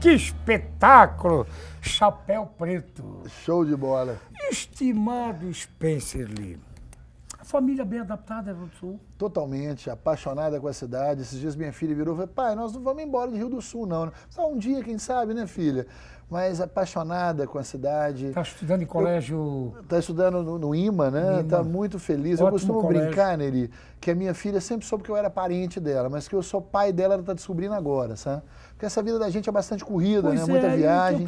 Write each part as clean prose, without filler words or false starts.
Que espetáculo! Chapéu preto. Show de bola. Estimado Spencer Lee, a família bem adaptada, Rio do Sul? Totalmente, apaixonada com a cidade. Esses dias minha filha virou e falou, pai, nós não vamos embora de Rio do Sul, não. Só um dia, quem sabe, né, filha? Mas apaixonada com a cidade. Está estudando em colégio... Está estudando no IMA, né? Está muito feliz. Ótimo eu costumo colégio. brincar, Neri, que a minha filha sempre soube que eu era parente dela, mas que eu sou pai dela, ela está descobrindo agora, sabe? Porque essa vida da gente é bastante corrida, Pois né? Muita é, viagem.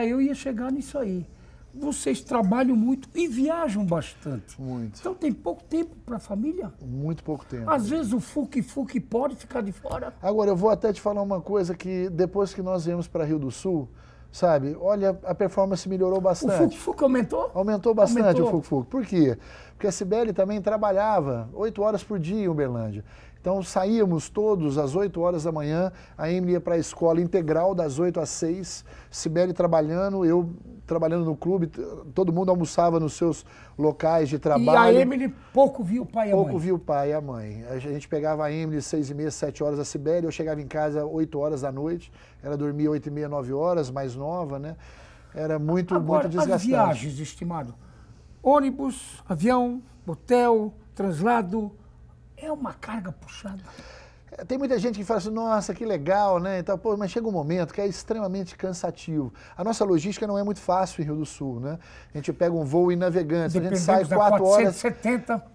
eu ia chegar nisso aí. Vocês trabalham muito e viajam bastante. Muito. Então tem pouco tempo para a família? Muito pouco tempo. Às vezes o fuque pode ficar de fora. Agora, eu vou até te falar uma coisa que depois que nós viemos para Rio do Sul, sabe, olha, a performance melhorou bastante. O fuque aumentou? Aumentou bastante Aumentou. o fuque. Por quê? Porque a Cibele também trabalhava 8 horas por dia em Uberlândia. Então saíamos todos às 8 horas da manhã, a Emily ia para a escola integral das 8 às 6, Cibele trabalhando, eu trabalhando no clube, todo mundo almoçava nos seus locais de trabalho. E a Emily pouco viu o pai e a mãe? Pouco viu o pai e a mãe. A gente pegava a Emily 6h30, 7 horas, a Cibele, eu chegava em casa 8 horas da noite, ela dormia 8h30, 9 horas, mais nova, né? Era muito desgastante. As viagens, estimado, ônibus, avião, hotel, translado, é uma carga puxada. Tem muita gente que fala assim, nossa, que legal, né? Então, pô, mas chega um momento que é extremamente cansativo. A nossa logística não é muito fácil em Rio do Sul, né? A gente pega um voo em Navegantes, a gente sai 4 horas...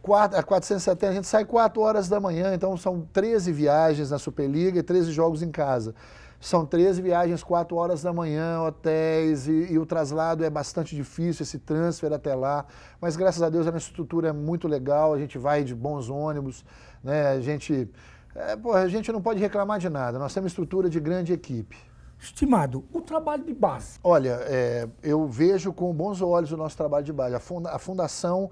470, a gente sai 4 horas da manhã, então são 13 viagens na Superliga e 13 jogos em casa. São 13 viagens, 4 horas da manhã, hotéis, e o traslado é bastante difícil, esse transfer até lá. Mas graças a Deus a nossa estrutura é muito legal, a gente vai de bons ônibus, né? A gente não pode reclamar de nada, nós temos estrutura de grande equipe. Estimado, o trabalho de base. Olha, eu vejo com bons olhos o nosso trabalho de base. A Fundação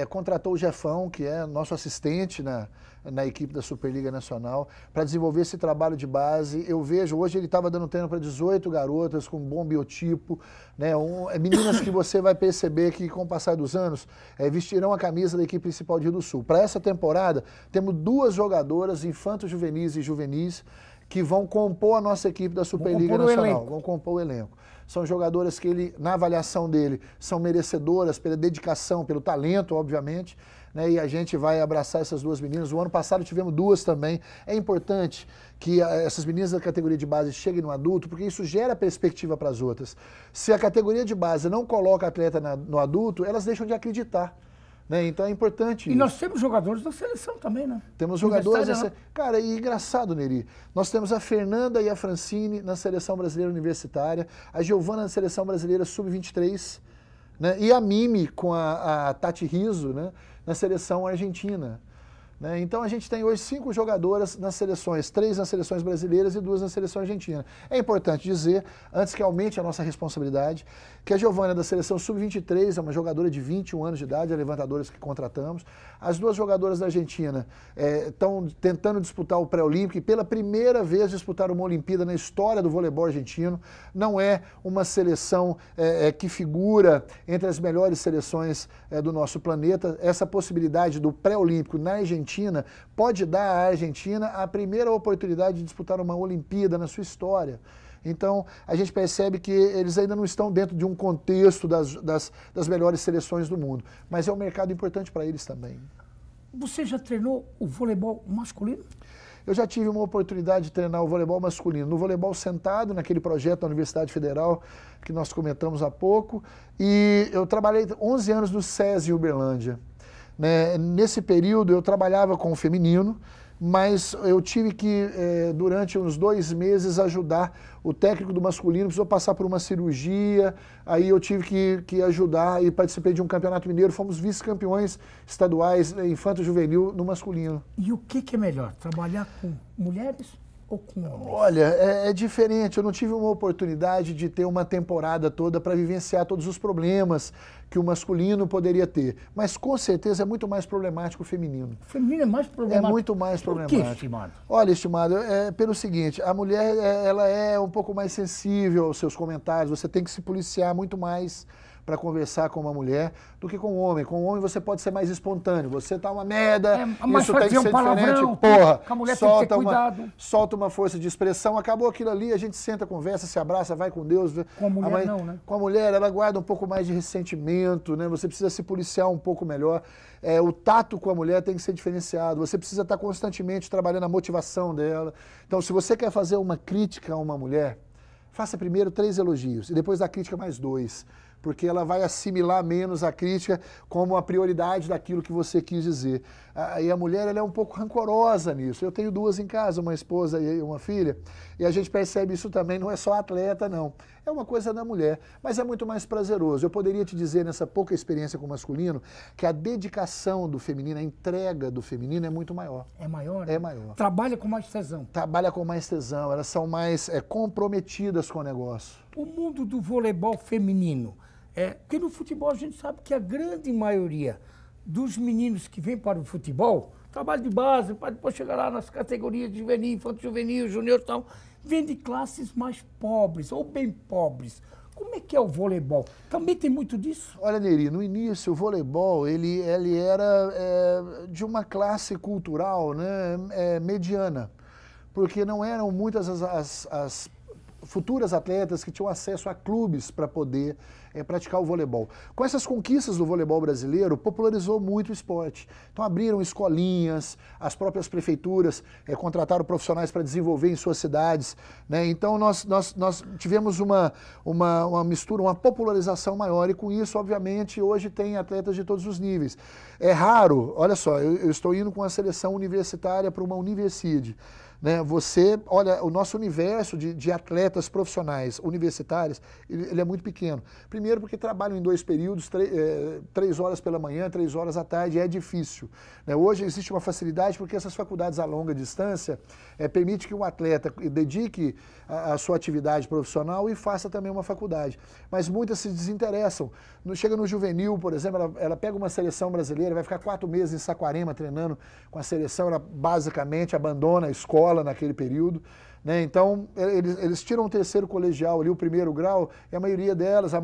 contratou o Jefão, que é nosso assistente na equipe da Superliga Nacional, para desenvolver esse trabalho de base. Eu vejo, hoje ele estava dando treino para 18 garotas com bom biotipo, né? Meninas que você vai perceber que com o passar dos anos vestirão a camisa da equipe principal de Rio do Sul. Para essa temporada, temos 2 jogadoras, infanto-juvenis e juvenis, que vão compor a nossa equipe da Superliga Nacional. Vão compor o elenco. São jogadoras que na avaliação dele, são merecedoras pela dedicação, pelo talento, obviamente, né? E a gente vai abraçar essas 2 meninas. O ano passado tivemos 2 também. É importante que essas meninas da categoria de base cheguem no adulto, porque isso gera perspectiva para as outras. Se a categoria de base não coloca atleta no adulto, elas deixam de acreditar. Né? Então é importante isso. E nós temos jogadores da seleção também, né? Temos jogadores... Cara, e engraçado, Neri, nós temos a Fernanda e a Francine na Seleção Brasileira Universitária, a Giovana na Seleção Brasileira Sub-23, né? E a Mimi com a Tati Rizzo, né? Na Seleção Argentina. Né? Então a gente tem hoje 5 jogadoras nas seleções, 3 nas seleções brasileiras e 2 na seleção argentina. É importante dizer, antes que aumente a nossa responsabilidade, que a Giovana da seleção sub-23 é uma jogadora de 21 anos de idade, a levantadoras que contratamos. As 2 jogadoras da Argentina estão tentando disputar o pré-olímpico e pela primeira vez disputaram uma Olimpíada na história do voleibol argentino. Não é uma seleção que figura entre as melhores seleções do nosso planeta. Essa possibilidade do pré-olímpico na Argentina pode dar à Argentina a primeira oportunidade de disputar uma Olimpíada na sua história. Então, a gente percebe que eles ainda não estão dentro de um contexto das melhores seleções do mundo, mas é um mercado importante para eles também. Você já treinou o voleibol masculino? Eu já tive uma oportunidade de treinar o voleibol masculino, no voleibol sentado, naquele projeto da Universidade Federal que nós comentamos há pouco, e eu trabalhei 11 anos no SESI em Uberlândia. Né? Nesse período eu trabalhava com o feminino, mas eu tive que, durante uns 2 meses, ajudar o técnico do masculino, precisou passar por uma cirurgia, aí eu tive que ajudar e participei de um campeonato mineiro, fomos vice-campeões estaduais infanto-juvenil no masculino. E o que é melhor, trabalhar com mulheres ou com homens? Olha, é diferente, eu não tive uma oportunidade de ter uma temporada toda para vivenciar todos os problemas que o masculino poderia ter, mas com certeza é muito mais problemático o feminino. O feminino é mais problemático? É muito mais problemático. Por que, estimado? Olha, estimado, pelo seguinte, a mulher ela é um pouco mais sensível aos seus comentários, você tem que se policiar muito mais para conversar com uma mulher do que com um homem. Com um homem você pode ser mais espontâneo. Você tá uma merda, isso tem que ser diferente. Porra, a mulher tem que ter cuidado. Solta uma força de expressão, acabou aquilo ali, a gente senta, conversa, se abraça, vai com Deus. Com a mulher não, né? Com a mulher, ela guarda um pouco mais de ressentimento, né? Você precisa se policiar um pouco melhor. O tato com a mulher tem que ser diferenciado. Você precisa estar constantemente trabalhando a motivação dela. Então, se você quer fazer uma crítica a uma mulher, faça primeiro 3 elogios e depois da crítica mais 2. Porque ela vai assimilar menos a crítica como a prioridade daquilo que você quis dizer. E a mulher, ela é um pouco rancorosa nisso. Eu tenho 2 em casa, uma esposa e uma filha, e a gente percebe isso também, não é só atleta, não. É uma coisa da mulher, mas é muito mais prazeroso. Eu poderia te dizer, nessa pouca experiência com o masculino, que a dedicação do feminino, a entrega do feminino é muito maior. É maior? É maior. Trabalha com mais tesão. Trabalha com mais tesão, elas são mais comprometidas com o negócio. O mundo do voleibol feminino, porque no futebol a gente sabe que a grande maioria dos meninos que vêm para o futebol, trabalho de base, para depois chegar lá nas categorias de juvenil, infanto-juvenil, júnior e tal, vem de classes mais pobres ou bem pobres. Como é que é o voleibol? Também tem muito disso? Olha, Neri, no início o voleibol ele era de uma classe cultural, né, mediana, porque não eram muitas as futuras atletas que tinham acesso a clubes para poder praticar o voleibol. Com essas conquistas do voleibol brasileiro, popularizou muito o esporte. Então abriram escolinhas, as próprias prefeituras contrataram profissionais para desenvolver em suas cidades, né? Então nós tivemos uma mistura, uma popularização maior e com isso, obviamente, hoje tem atletas de todos os níveis. É raro, olha só, eu estou indo com a seleção universitária para uma universidade. Né, olha, o nosso universo de atletas profissionais universitários, ele é muito pequeno. Primeiro porque trabalham em 2 períodos, 3 horas pela manhã, 3 horas à tarde, é difícil. Né? Hoje existe uma facilidade porque essas faculdades a longa distância permite que um atleta dedique a sua atividade profissional e faça também uma faculdade. Mas muitas se desinteressam. Chega no juvenil, por exemplo, ela pega uma seleção brasileira, vai ficar 4 meses em Saquarema treinando com a seleção, ela basicamente abandona a escola naquele período, né? Então eles tiram o 3º colegial ali, o 1º grau, e a maioria delas, a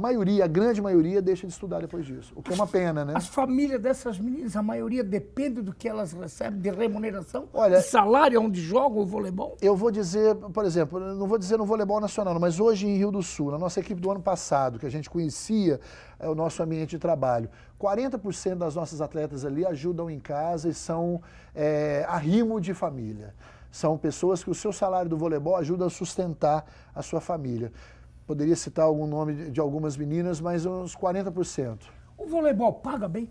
grande maioria deixa de estudar depois disso, o que é uma pena, né? As famílias dessas meninas, a maioria depende do que elas recebem de remuneração, olha, de salário onde jogam o voleibol? Eu vou dizer, por exemplo, não vou dizer no voleibol nacional, mas hoje em Rio do Sul, na nossa equipe do ano passado, que a gente conhecia o nosso ambiente de trabalho, 40% das nossas atletas ali ajudam em casa e são arrimo de família. São pessoas que o seu salário do voleibol ajuda a sustentar a sua família. Poderia citar algum nome de algumas meninas, mas uns 40%. O voleibol paga bem?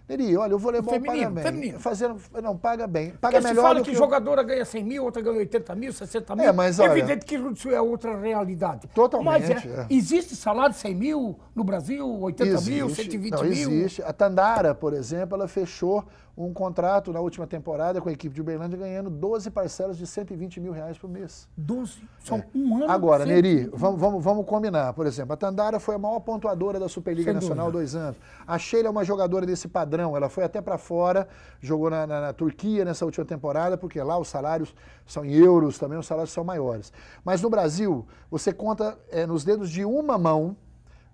Neri, olha, o voleibol feminino, paga bem. Feminino. Paga bem. Paga melhor. Você fala que jogadora ganha 100 mil, outra ganha 80 mil, 60 mil. Mas olha, evidente que isso é outra realidade. Totalmente. Mas existe salário de 100 mil no Brasil, 80 mil, 120 mil? Existe. A Tandara, por exemplo, ela fechou um contrato na última temporada com a equipe de Uberlândia ganhando 12 parcelas de 120 mil reais por mês. 12? São um ano. Agora, Neri, vamos combinar. Por exemplo, a Tandara foi a maior pontuadora da Superliga Nacional há 2 anos. A Sheila é uma jogadora desse padrão. Ela foi até para fora, jogou na Turquia nessa última temporada, porque lá os salários são em euros, também os salários são maiores. Mas no Brasil, você conta nos dedos de uma mão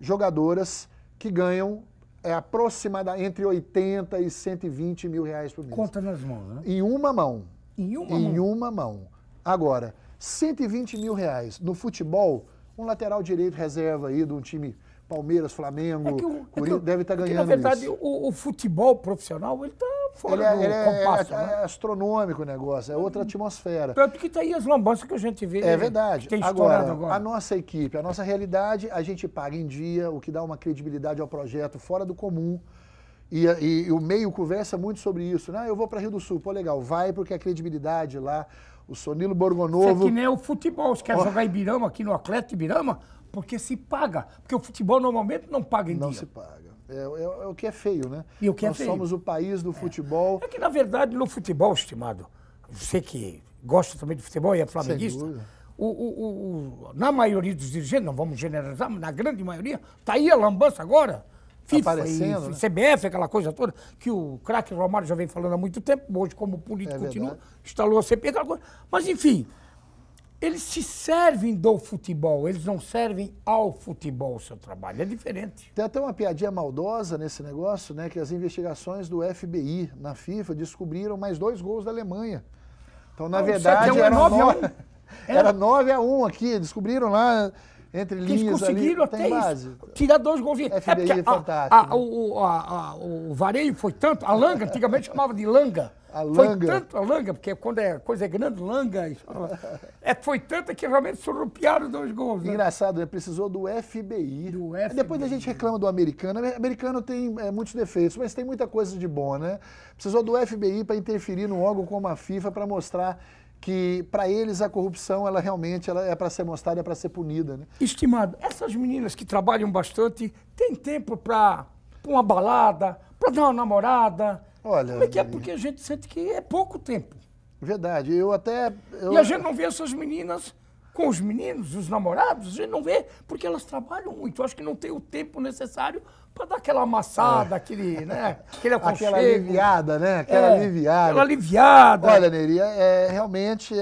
jogadoras que ganham aproximadamente entre 80 e 120 mil reais por mês. Conta nas mãos, né? Em uma mão. Em uma mão. Agora, 120 mil reais no futebol, um lateral direito reserva aí de um time Palmeiras, Flamengo, Corinthians, deve estar ganhando isso. Na verdade, o futebol profissional, ele está fora do compasso, né? É astronômico o negócio, é outra atmosfera. Tanto que está aí as lambanças que a gente vê. É verdade. Que tem agora, a nossa equipe, a nossa realidade, a gente paga em dia, o que dá uma credibilidade ao projeto fora do comum. E o meio conversa muito sobre isso. Né? Eu vou para Rio do Sul, pô, legal, vai porque a credibilidade lá, o Sonilo Borgonovo... Isso é que nem o futebol, você quer jogar em Ibirama, aqui no Atlético Ibirama, porque se paga. Porque o futebol normalmente não paga em dia. Não se paga. É o que é feio, né? E o que Nós somos o país do futebol. É que, na verdade, no futebol, estimado, você que gosta também de futebol e é flamenguista, na maioria dos dirigentes, não vamos generalizar, mas na grande maioria, está aí a lambança agora. FIFA aparecendo, e CBF, aquela coisa toda, que o craque Romário já vem falando há muito tempo, hoje como político continua, instalou a CP, aquela coisa. Mas, enfim, eles se servem do futebol, eles não servem ao futebol o seu trabalho, é diferente. Tem até uma piadinha maldosa nesse negócio, né, que as investigações do FBI na FIFA descobriram mais 2 gols da Alemanha. Então, na verdade, era 9-1 aqui, descobriram lá entre linhas ali. Eles conseguiram até isso, tirar 2 golzinhos. FBI é fantástico. O vareio foi tanto, a langa, antigamente chamava de langa. Foi tanto a langa, porque quando a coisa é grande, langa. Foi tanta que realmente surrupiaram 2 gols. Né? Engraçado, né? Precisou do FBI. Depois a gente reclama do americano. O americano tem muitos defeitos, mas tem muita coisa de bom, né? Precisou do FBI para interferir num órgão como a FIFA para mostrar que, para eles, a corrupção, ela realmente é para ser mostrada, é para ser punida, né? Estimado, essas meninas que trabalham bastante, têm tempo para uma balada, para dar uma namorada? Olha, como é que é? Porque a gente sente que é pouco tempo. Verdade. E a gente não vê essas meninas com os meninos, os namorados, a gente não vê, porque elas trabalham muito. Eu acho que não tem o tempo necessário para dar aquela amassada, aquele aconchego. Aquela aliviada, né? Aquela aliviada. Olha, Neri, realmente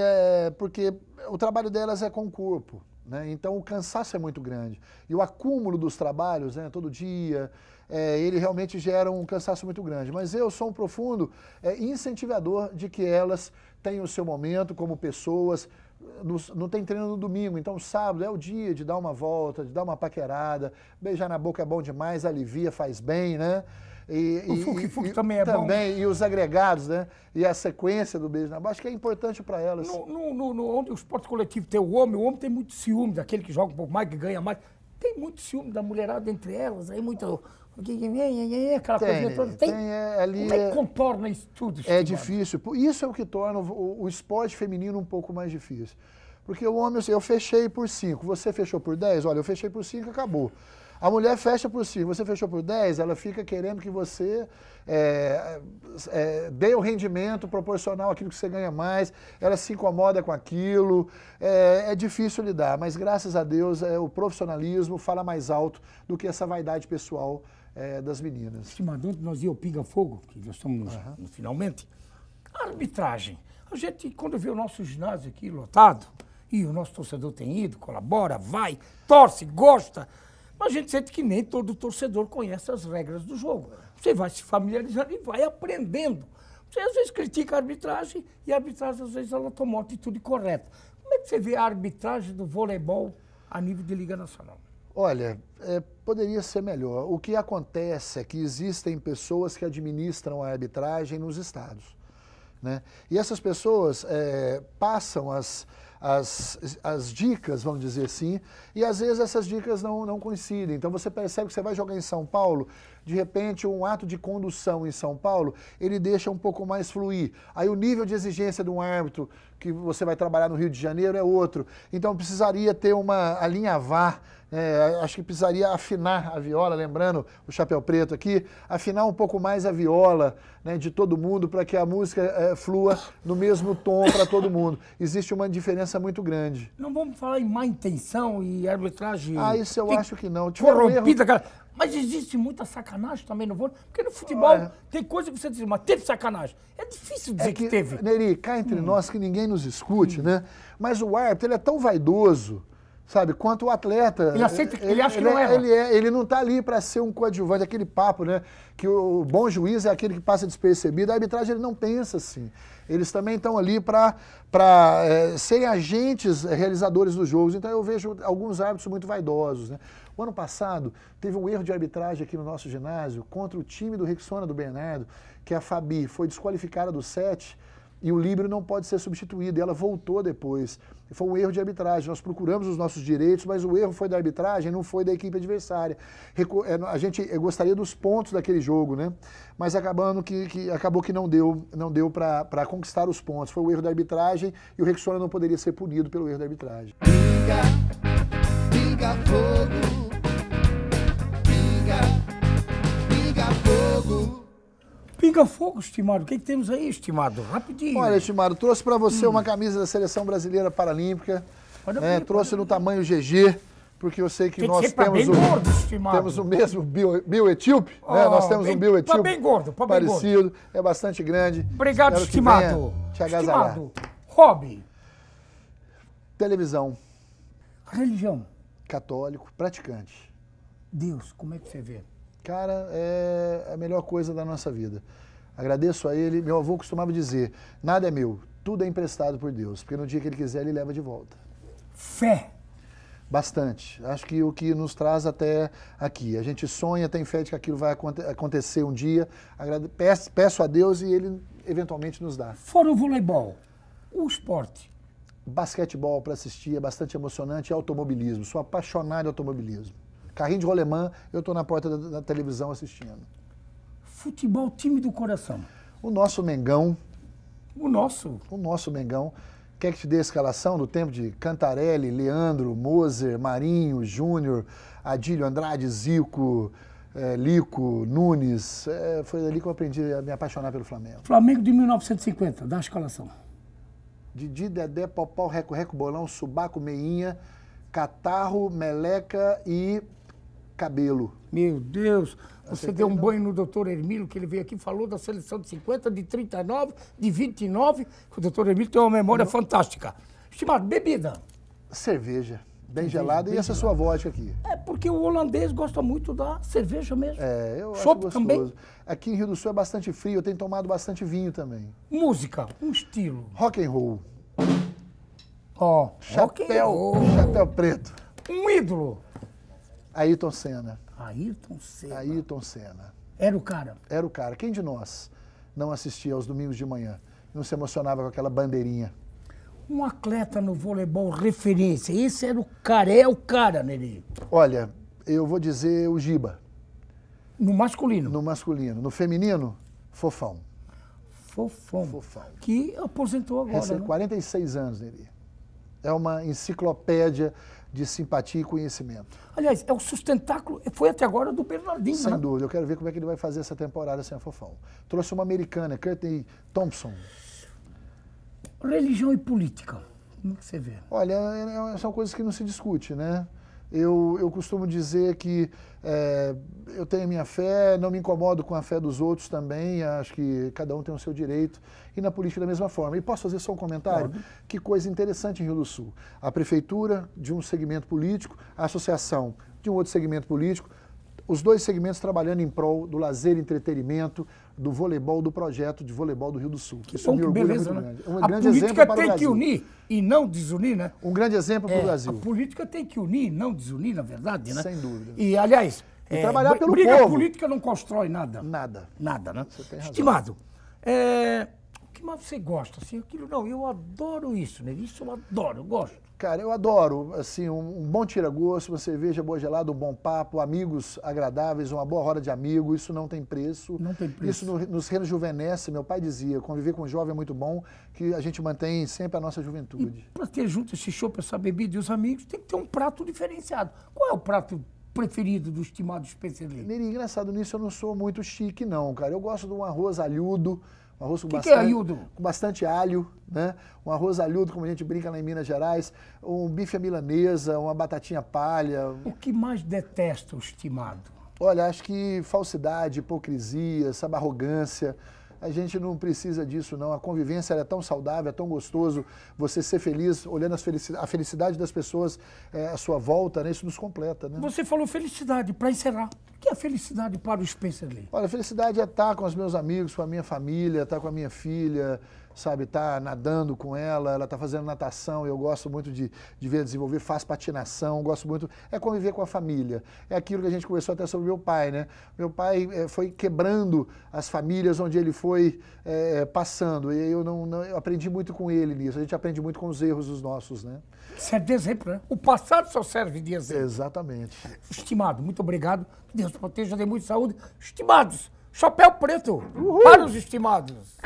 porque o trabalho delas é com o corpo, né? Então o cansaço é muito grande. E o acúmulo dos trabalhos, né, todo dia, ele realmente gera um cansaço muito grande. Mas eu sou um profundo incentivador de que elas tenham o seu momento como pessoas. Não tem treino no domingo, então sábado é o dia de dar uma volta, de dar uma paquerada. Beijar na boca é bom demais, alivia, faz bem, né? O fuque-fuque também é bom. E os agregados, né? E a sequência do beijo na boca, acho que é importante para elas. Onde o esporte coletivo tem o homem tem muito ciúme daquele que joga um pouco mais, que ganha mais. Tem muito ciúme da mulherada entre elas, aí muito... Aquela coisinha toda. Como é que contorna isso tudo? É difícil. Isso é o que torna o esporte feminino um pouco mais difícil. Porque o homem, eu fechei por 5, você fechou por 10, olha, eu fechei por 5 e acabou. A mulher fecha por 5, você fechou por 10, ela fica querendo que você dê o rendimento proporcional àquilo que você ganha mais, ela se incomoda com aquilo, é difícil lidar, mas graças a Deus o profissionalismo fala mais alto do que essa vaidade pessoal das meninas. Estimado, ontem nós íamos ao Pinga Fogo, que nós estamos no finalmente, a arbitragem. A gente, quando vê o nosso ginásio aqui lotado, e o nosso torcedor tem ido, colabora, vai, torce, gosta, mas a gente sente que nem todo torcedor conhece as regras do jogo. Você vai se familiarizando e vai aprendendo. Você às vezes critica a arbitragem e a arbitragem às vezes ela toma uma atitude correta. Como é que você vê a arbitragem do voleibol a nível de Liga Nacional? Olha, poderia ser melhor. O que acontece é que existem pessoas que administram a arbitragem nos estados, né? E essas pessoas passam as dicas, vamos dizer assim, e às vezes essas dicas não coincidem. Então você percebe que você vai jogar em São Paulo, de repente um ato de condução em São Paulo, ele deixa um pouco mais fluir. Aí o nível de exigência de um árbitro que você vai trabalhar no Rio de Janeiro é outro. Então precisaria ter alinhavar, acho que precisaria afinar a viola, lembrando o Chapéu Preto aqui, afinar um pouco mais a viola, né, de todo mundo para que a música flua no mesmo tom para todo mundo. Existe uma diferença muito grande. Não vamos falar em má intenção e arbitragem... Isso eu acho que não. Corrompida, cara. Mas existe muita sacanagem também no vôlei, porque no futebol tem coisa que você diz, mas teve sacanagem. É difícil dizer que teve. Neri, cá entre nós que ninguém nos escute, né? Mas o árbitro, ele é tão vaidoso, sabe, quanto o atleta. Ele aceita, ele acha que não é. Ele não está ali para ser um coadjuvante, aquele papo, né? Que o bom juiz é aquele que passa despercebido. A arbitragem, ele não pensa assim. Eles também estão ali para serem agentes realizadores dos jogos. Então eu vejo alguns árbitros muito vaidosos, né? O ano passado teve um erro de arbitragem aqui no nosso ginásio contra o time do Rexona do Bernardo, que a Fabi foi desqualificada do 7 e o líbero não pode ser substituído. E ela voltou depois. Foi um erro de arbitragem. Nós procuramos os nossos direitos, mas o erro foi da arbitragem, não foi da equipe adversária. A gente gostaria dos pontos daquele jogo, né? Mas acabou que não deu para conquistar os pontos. Foi o erro da arbitragem e o Rexona não poderia ser punido pelo erro da arbitragem. Pinga fogo, pinga fogo. Pinga fogo, estimado. O que temos aí, estimado? Rapidinho. Olha, estimado, trouxe para você uma camisa da Seleção Brasileira Paralímpica. Trouxe no tamanho GG, porque eu sei que nós temos o mesmo bioetíope, né? Nós temos um bioetíope bem gordo, parecido, gordo. É bastante grande. Obrigado, estimado. Te agasalhar. Hobby. Televisão. Religião. Católico, praticante. Deus, como é que você vê? Cara, é a melhor coisa da nossa vida. Agradeço a ele. Meu avô costumava dizer, nada é meu, tudo é emprestado por Deus, porque no dia que ele quiser, ele leva de volta. Fé. Bastante. Acho que o que nos traz até aqui. A gente sonha, tem fé de que aquilo vai acontecer um dia. Peço a Deus e ele eventualmente nos dá. Fora o voleibol, o esporte. Basquetebol para assistir é bastante emocionante e automobilismo. Sou apaixonado em automobilismo. Carrinho de rolemã, eu estou na porta da televisão assistindo. Futebol, time do coração. O nosso Mengão. O nosso. O nosso Mengão. Quer que te dê a escalação do tempo de Cantarelli, Leandro, Moser, Marinho, Júnior, Adílio Andrade, Zico, Lico, Nunes. Foi ali que eu aprendi a me apaixonar pelo Flamengo. Flamengo de 1950, dá a escalação. Didi, Dedé, Popó, Reco, Reco, Bolão, Subaco, Meinha, Catarro, Meleca e Cabelo. Meu Deus, você deu um banho no doutor Hermílio, que ele veio aqui e falou da seleção de 50, de 39, de 29. O doutor Hermílio tem uma memória fantástica. Estimado, bebida. Cerveja, bem gelada e essa sua vodka aqui. É porque o holandês gosta muito da cerveja mesmo. Eu acho Chopp gostoso. também. Aqui em Rio do Sul é bastante frio, eu tenho tomado bastante vinho também. Música, um estilo. Rock and roll. Ó, rock and roll. Chapéu preto. Um ídolo. Ayrton Senna. Ayrton Senna. Ayrton Senna. Era o cara. Era o cara. Quem de nós não assistia aos domingos de manhã? Não se emocionava com aquela bandeirinha? Um atleta no voleibol referência. Esse era o cara, é o cara, Neri. Olha, eu vou dizer o Giba. No masculino. No masculino. No feminino, Fofão. Fofão. Fofão. Que aposentou agora, né? 46 anos, Neri. É uma enciclopédia de simpatia e conhecimento. Aliás, é o sustentáculo, foi até agora do Bernardinho, Sem né? dúvida. Eu quero ver como é que ele vai fazer essa temporada sem a Fofão. Trouxe uma americana, Courtney Thompson. Religião e política, como que você vê? Olha, são coisas que não se discute, né? Eu costumo dizer que eu tenho a minha fé, não me incomodo com a fé dos outros também, acho que cada um tem o seu direito, e na política da mesma forma. E posso fazer só um comentário? Pode. Que coisa interessante em Rio do Sul. A prefeitura de um segmento político, a associação de um outro segmento político, os dois segmentos trabalhando em prol do lazer e entretenimento, do voleibol, do projeto de voleibol do Rio do Sul. Que Isso bom, me que orgulha beleza, muito né? grande. Um A grande exemplo política para o tem que Brasil. unir e não desunir, né? Um grande exemplo para o Brasil. A política tem que unir e não desunir, na verdade, né? Sem dúvida. E, aliás, E trabalhar pelo briga povo. política não constrói nada. Nada. Nada, né? Você tem razão. Estimado, o que mais você gosta? Assim, aquilo não, eu adoro isso, né? Isso eu adoro, eu gosto. Cara, eu adoro, assim, um bom tira-gosto, uma cerveja boa gelada, um bom papo, amigos agradáveis, uma boa roda de amigos, isso não tem preço. Não tem preço. Isso nos rejuvenesce, meu pai dizia, conviver com um jovem é muito bom, que a gente mantém sempre a nossa juventude. Para ter junto esse chopp, essa bebida e os amigos, tem que ter um prato diferenciado. Qual é o prato preferido do estimado Spencer Lee? Neri, engraçado nisso, eu não sou muito chique não, cara, eu gosto de um arroz alhudo, um arroz com Que bastante, é alhudo? Com bastante alho, né? Um arroz alhudo, como a gente brinca lá em Minas Gerais, um bife à milanesa, uma batatinha palha. O que mais detesta o estimado? Olha, acho que falsidade, hipocrisia, sabe, arrogância, a gente não precisa disso não. A convivência é tão saudável, é tão gostoso você ser feliz, olhando a felicidade das pessoas à sua volta, né? Isso nos completa, né? Você falou felicidade, para encerrar. O que é felicidade para o Spencer Lee? Olha, a felicidade é estar com os meus amigos, com a minha família, estar com a minha filha, sabe, estar nadando com ela está fazendo natação, eu gosto muito de ver desenvolver, faz patinação, gosto muito, é conviver com a família. É aquilo que a gente conversou até sobre meu pai, né? Meu pai foi quebrando as famílias onde ele foi passando, e eu aprendi muito com ele nisso, a gente aprende muito com os erros dos nossos, né? Serve de exemplo, né? O passado só serve de exemplo. Exatamente. Estimado, muito obrigado. Que Deus proteja, dê muita saúde. Estimados, chapéu preto para os estimados.